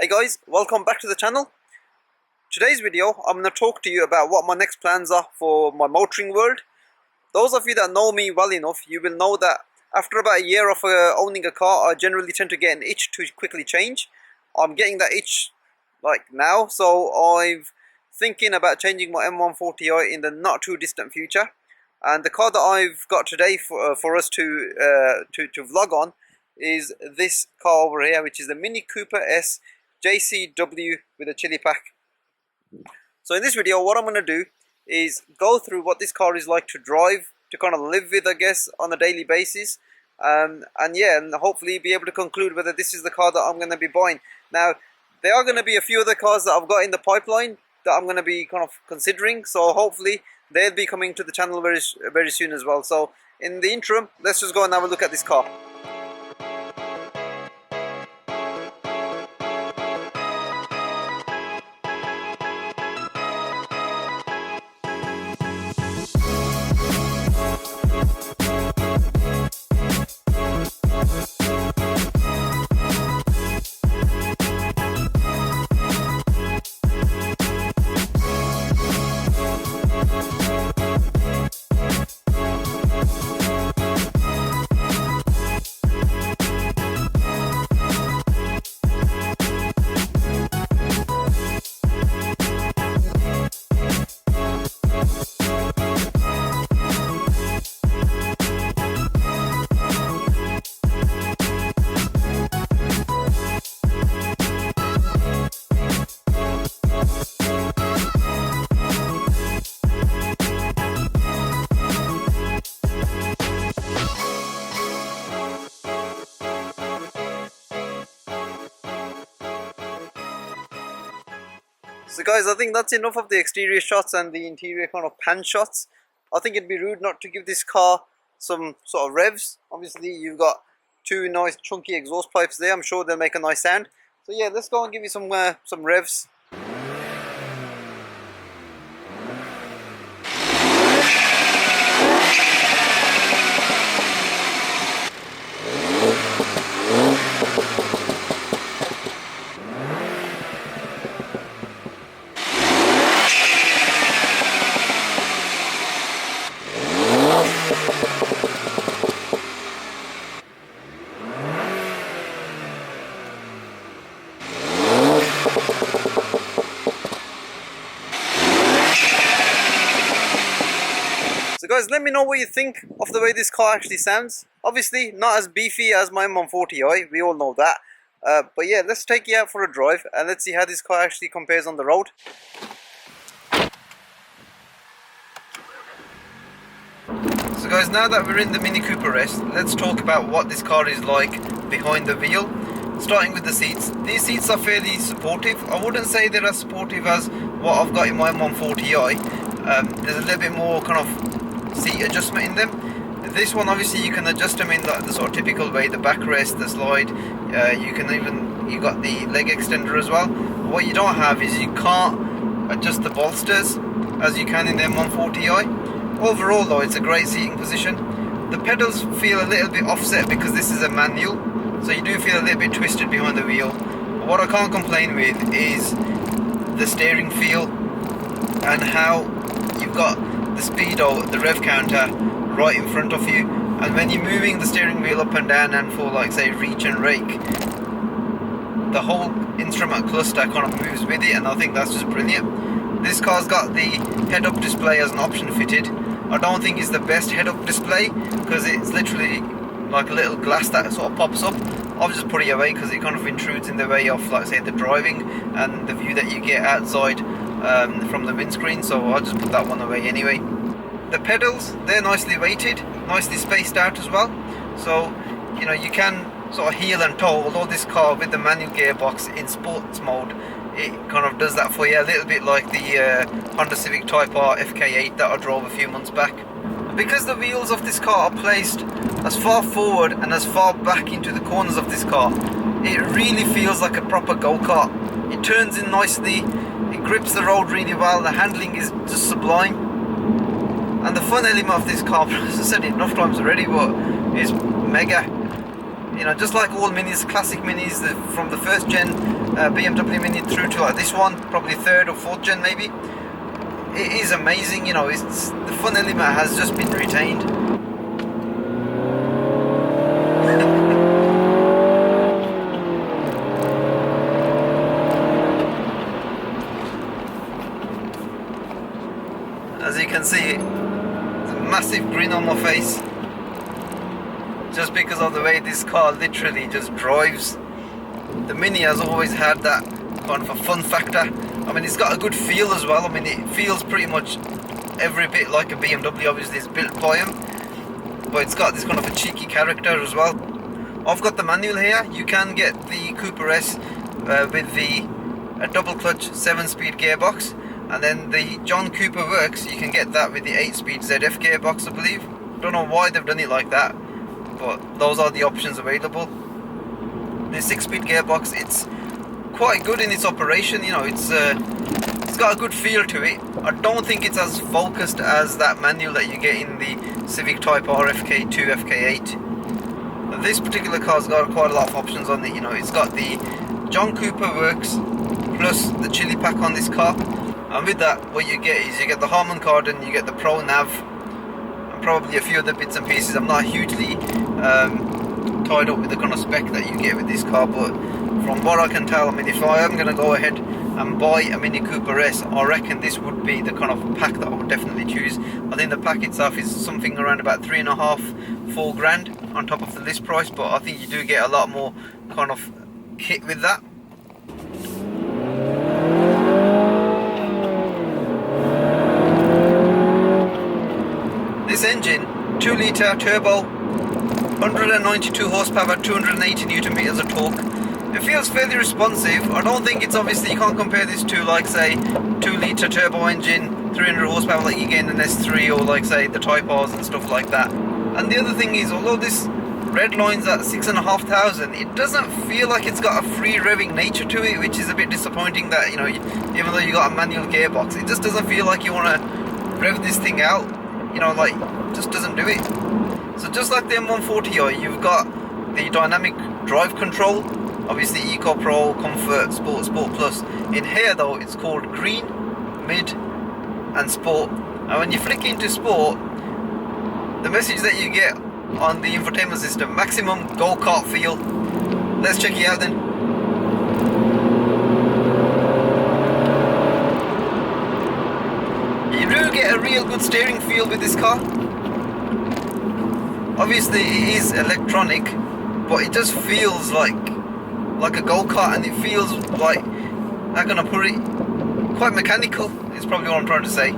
Hey guys, welcome back to the channel. Today's video I'm going to talk to you about what my next plans are for my motoring world. Those of you that know me well enough, you will know that after about a year of owning a car, I generally tend to get an itch to quickly change. I'm getting that itch like now, so I'm thinking about changing my M140i in the not too distant future. And the car that I've got today for us to vlog on is this car over here, which is the Mini Cooper S JCW with a chili pack. So in this video, what I'm going to do is go through what this car is like to drive, to kind of live with, I guess, on a daily basis, and hopefully be able to conclude whether this is the car that I'm going to be buying. Now, there are going to be a few other cars that I've got in the pipeline that I'm going to be kind of considering, so hopefully they'll be coming to the channel very soon as well. So in the interim, let's just go and have a look at this car. So guys, I think that's enough of the exterior shots and the interior kind of pan shots. I think it'd be rude not to give this car some sort of revs. Obviously you've got two nice chunky exhaust pipes there. I'm sure they'll make a nice sound. So yeah, let's go and give you some revs. So guys, let me know what you think of the way this car actually sounds. Obviously not as beefy as my M140i, we all know that. But yeah, let's take you out for a drive and let's see how this car actually compares on the road. So guys, now that we're in the Mini Cooper S, let's talk about what this car is like behind the wheel. Starting with the seats. These seats are fairly supportive. I wouldn't say they're as supportive as what I've got in my M140i. There's a little bit more kind of seat adjustment in them. This one, obviously you can adjust them in the sort of typical way, the backrest, the slide. You got the leg extender as well. What you don't have is you can't adjust the bolsters as you can in the M140i. Overall though, it's a great seating position. The pedals feel a little bit offset because this is a manual, so you do feel a little bit twisted behind the wheel. But what I can't complain with is the steering feel and how you've got the speedo, the rev counter right in front of you, and when you're moving the steering wheel up and down and for like say reach and rake, the whole instrument cluster kind of moves with it, and I think that's just brilliant. This car's got the head-up display as an option fitted. I don't think it's the best head-up display because it's literally like a little glass that sort of pops up. I've just put it away because it kind of intrudes in the way of, like say, the driving and the view that you get outside from the windscreen, so I'll just put that one away anyway. The pedals, they're nicely weighted, nicely spaced out as well, so you know you can sort of heel and toe, although this car with the manual gearbox in sports mode, it kind of does that for you, a little bit like the Honda Civic Type R FK8 that I drove a few months back. Because the wheels of this car are placed as far forward and as far back into the corners of this car, it really feels like a proper go-kart. It turns in nicely, it grips the road really well, the handling is just sublime. And the fun element of this car, as I said it enough times already, but it's mega. You know, just like all minis, classic minis, from the first gen BMW Mini through to like this one, probably third or fourth gen maybe. It is amazing, you know, it's the fun element has just been retained. As you can see, there's a massive grin on my face, just because of the way this car literally just drives. The Mini has always had that kind of a fun factor. I mean, it's got a good feel as well. I mean, it feels pretty much every bit like a BMW. Obviously it's built by him, but it's got this kind of a cheeky character as well. I've got the manual here. You can get the Cooper S with a double clutch 7-speed gearbox, and then the John Cooper Works, you can get that with the 8-speed ZF gearbox, I believe. Don't know why they've done it like that, but those are the options available. The 6-speed gearbox, it's quite good in its operation. You know, it's got a good feel to it. I don't think it's as focused as that manual that you get in the Civic Type R FK2, FK8. This particular car's got quite a lot of options on it. You know, it's got the John Cooper Works plus the chili pack on this car, and with that, what you get is you get the Harman Kardon, you get the Pro Nav, and probably a few other bits and pieces. I'm not hugely tied up with the kind of spec that you get with this car, but from what I can tell, I mean, if I am going to go ahead and buy a Mini Cooper S, I reckon this would be the kind of pack that I would definitely choose. I think the pack itself is something around about 3.5, 4 grand on top of the list price, but I think you do get a lot more kind of kit with that. This engine, 2 litre turbo, 192 horsepower, 280 newton meters of torque. It feels fairly responsive. I don't think it's, obviously you can't compare this to like say 2 litre turbo engine, 300 horsepower like you get in an S3 or like say the Type R's and stuff like that. And the other thing is, although this red line's at 6,500, it doesn't feel like it's got a free revving nature to it, which is a bit disappointing. That, you know, even though you got a manual gearbox, it just doesn't feel like you want to rev this thing out. You know, like, just doesn't do it. So just like the M140i, you've got the dynamic drive control, obviously Eco Pro, Comfort, Sport, Sport Plus. In here though, it's called Green, Mid and Sport. And when you flick into Sport, the message that you get on the infotainment system, maximum go-kart feel. Let's check it out then. You do get a real good steering feel with this car. Obviously it is electronic, but it just feels like a go-kart, and it feels like, how can I put it, quite mechanical is probably what I'm trying to say.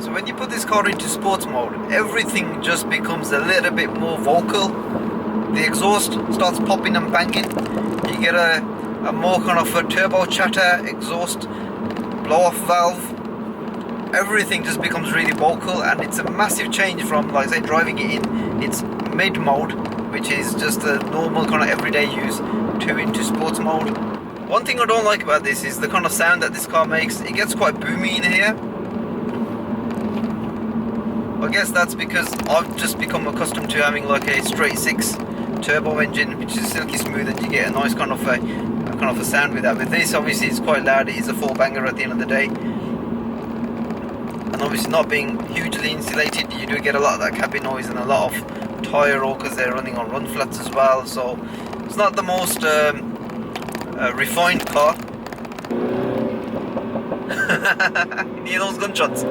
So when you put this car into sports mode, everything just becomes a little bit more vocal. The exhaust starts popping and banging. You get a more kind of a turbo chatter exhaust blow-off valve. Everything just becomes really vocal, and it's a massive change from, like say, driving it in its mid mode, which is just a normal kind of everyday use, to into sports mode. One thing I don't like about this is the kind of sound that this car makes. It gets quite boomy in here. I guess that's because I've just become accustomed to having like a straight 6 turbo engine, which is silky smooth, and you get a nice kind of a sound with that. With this, obviously it's quite loud. It is a 4-banger at the end of the day. And obviously not being hugely insulated, you do get a lot of that cabin noise and a lot of tyre roll because they're running on run flats as well. So it's not the most refined car. You hear those gunshots?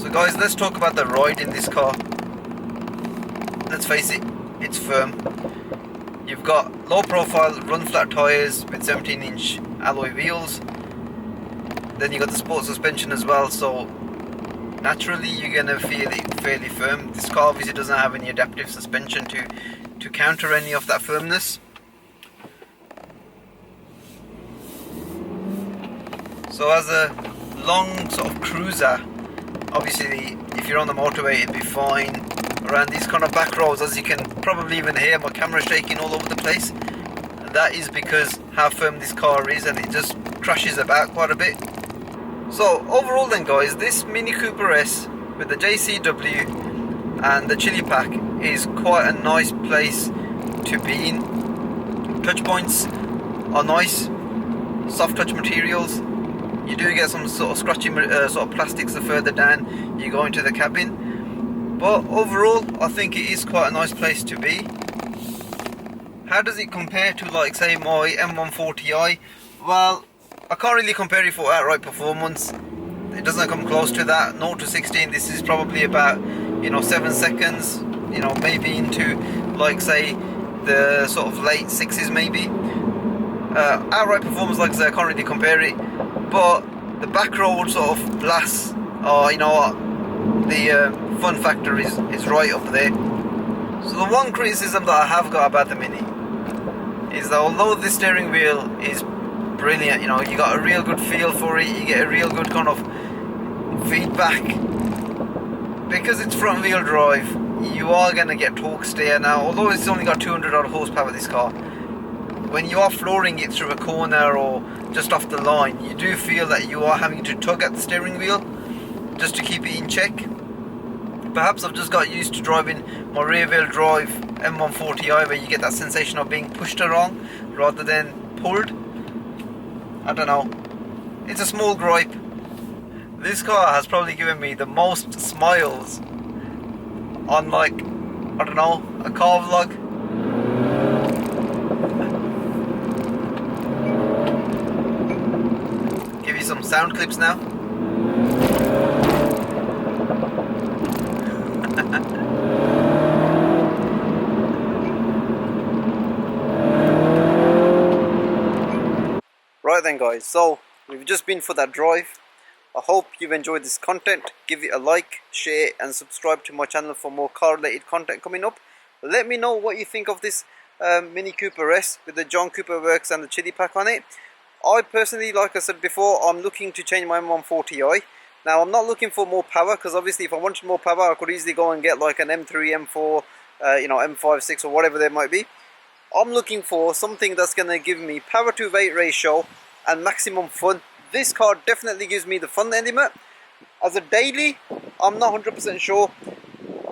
So guys, let's talk about the ride in this car. Let's face it, it's firm. You've got low profile run flat tyres with 17-inch alloy wheels. Then you got the sport suspension as well, so naturally you're gonna feel it fairly firm. This car obviously doesn't have any adaptive suspension to counter any of that firmness. So as a long sort of cruiser, obviously if you're on the motorway it'd be fine. Around these kind of back roads, as you can probably even hear my camera shaking all over the place, and that is because how firm this car is, and it just crashes about quite a bit. So overall then guys, this Mini Cooper S with the JCW and the chili pack is quite a nice place to be in. Touch points are nice, soft touch materials. You do get some sort of scratchy sort of plastics the further down you go into the cabin, but overall I think it is quite a nice place to be. How does it compare to, like, say, my M140i? Well, I can't really compare it for outright performance. It doesn't come close to that. 0 to 16, this is probably about, 7 seconds, maybe into, like, say, the sort of late 6s maybe. Outright performance, like I say, I can't really compare it, but the back road sort of blasts, the fun factor is right up there. So the one criticism that I have got about the Mini is that although the steering wheel is brilliant, you got a real good feel for it, you get a real good kind of feedback, because it's front wheel drive, you are going to get torque steer. Now, although it's only got 200 odd horsepower, this car, when you are flooring it through a corner or just off the line, you do feel that you are having to tug at the steering wheel just to keep it in check. Perhaps I've just got used to driving my rear wheel drive M140i, where you get that sensation of being pushed around rather than pulled. I don't know, it's a small gripe. This car has probably given me the most smiles on, like, I don't know, a car vlog. Give you some sound clips now. Right then guys, so we've just been for that drive. I hope you've enjoyed this content. Give it a like, share and subscribe to my channel for more car related content coming up. Let me know what you think of this Mini Cooper S with the John Cooper Works and the chili pack on it. I personally, like I said before, I'm looking to change my M140i. Now, I'm not looking for more power, because obviously if I wanted more power I could easily go and get like an M3, M4, M56 or whatever there might be. I'm looking for something that's going to give me power to weight ratio and maximum fun. This car definitely gives me the fun element. As a daily, I'm not 100% sure.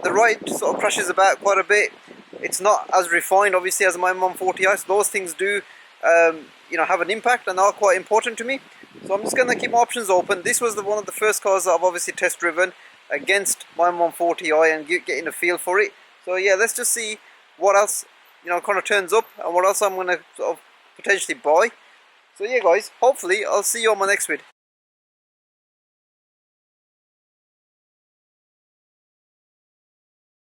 The ride sort of crashes about quite a bit. It's not as refined obviously as my M140i, so those things do have an impact and are quite important to me. So I'm just going to keep my options open. This was one of the first cars that I've obviously test driven against my M140i and getting a feel for it. So yeah, let's just see what else kind of turns up and what else I'm going to sort of potentially buy. So yeah guys, hopefully I'll see you on my next vid.